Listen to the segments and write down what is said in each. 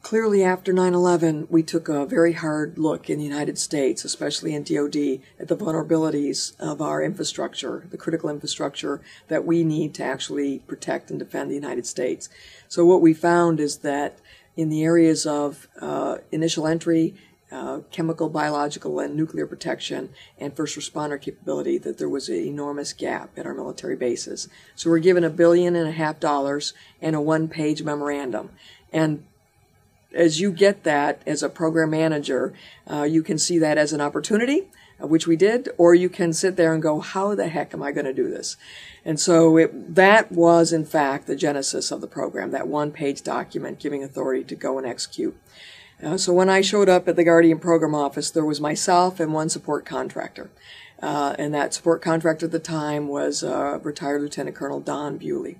Clearly, after 9/11, we took a very hard look in the United States, especially in DoD, at the vulnerabilities of our infrastructure, the critical infrastructure that we need to actually protect and defend the United States. So what we found is that in the areas of initial entry, chemical, biological, and nuclear protection, and first responder capability, that there was an enormous gap at our military bases. So we're given $1.5 billion and a one-page memorandum. And as you get that as a program manager, you can see that as an opportunity, which we did, or you can sit there and go, how the heck am I going to do this? And so that was, in fact, the genesis of the program, that one-page document giving authority to go and execute. So when I showed up at the Guardian Program Office, there was myself and one support contractor. And that support contractor at the time was retired Lieutenant Colonel Don Bewley.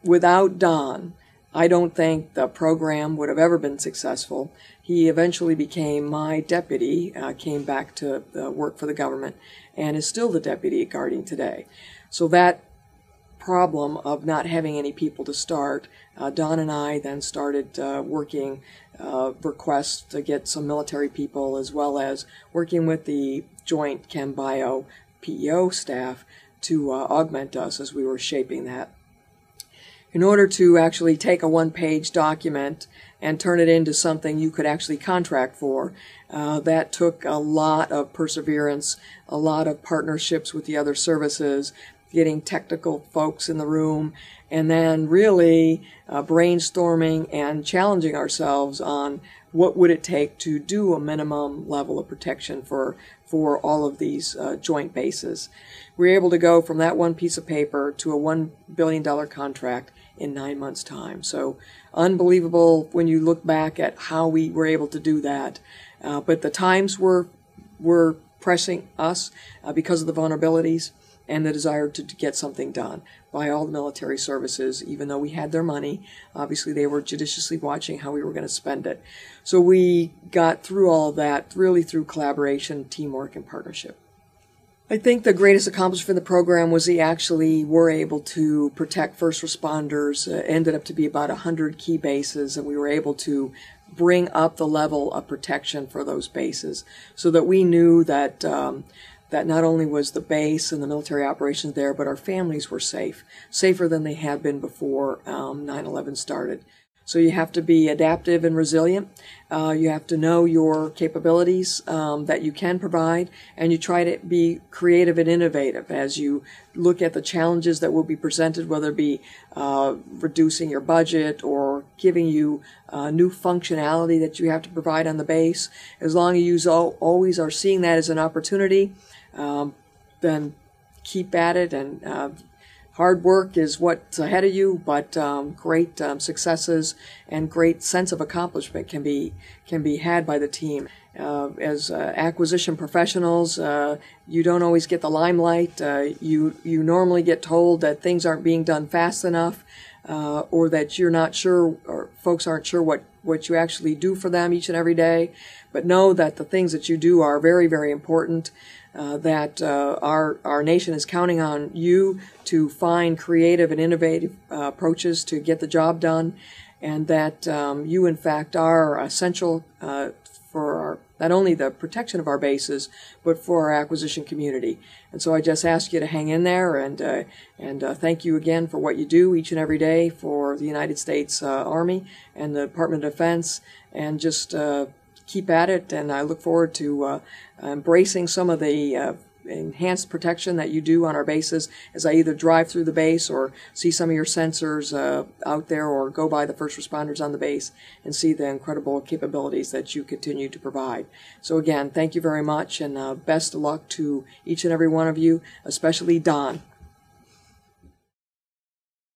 Without Don, I don't think the program would have ever been successful. He eventually became my deputy, came back to work for the government, and is still the deputy at Guardian today. So that problem of not having any people to start, Don and I then started working requests to get some military people, as well as working with the Joint Chem Bio PEO staff to augment us as we were shaping that. In order to actually take a one-page document and turn it into something you could actually contract for, that took a lot of perseverance, a lot of partnerships with the other services, getting technical folks in the room, and then really brainstorming and challenging ourselves on what would it take to do a minimum level of protection for all of these joint bases. We were able to go from that one piece of paper to a $1 billion contract in 9 months' time. So unbelievable when you look back at how we were able to do that. But the times were pressing us because of the vulnerabilities and the desire to get something done by all the military services. Even though we had their money, obviously they were judiciously watching how we were going to spend it. So we got through all of that really through collaboration, teamwork, and partnership. I think the greatest accomplishment of the program was we actually were able to protect first responders. Ended up to be about 100 key bases, and we were able to bring up the level of protection for those bases so that we knew that that not only was the base and the military operations there, but our families were safe, safer than they had been before 9/11 started. So you have to be adaptive and resilient. You have to know your capabilities that you can provide, and you try to be creative and innovative as you look at the challenges that will be presented, whether it be reducing your budget or giving you new functionality that you have to provide on the base. As long as you always are seeing that as an opportunity, then keep at it, and hard work is what's ahead of you, but great successes and great sense of accomplishment can be had by the team. As acquisition professionals, you don't always get the limelight. You normally get told that things aren't being done fast enough, or that you're not sure, or folks aren't sure what you actually do for them each and every day. But know that the things that you do are very, very important. That our nation is counting on you to find creative and innovative approaches to get the job done, and that you, in fact, are essential for not only the protection of our bases, but for our acquisition community. And so I just ask you to hang in there, and thank you again for what you do each and every day for the United States Army and the Department of Defense, and just keep at it. And I look forward to embracing some of the enhanced protection that you do on our bases as I either drive through the base or see some of your sensors out there, or go by the first responders on the base and see the incredible capabilities that you continue to provide. So again, thank you very much, and best of luck to each and every one of you, especially Don.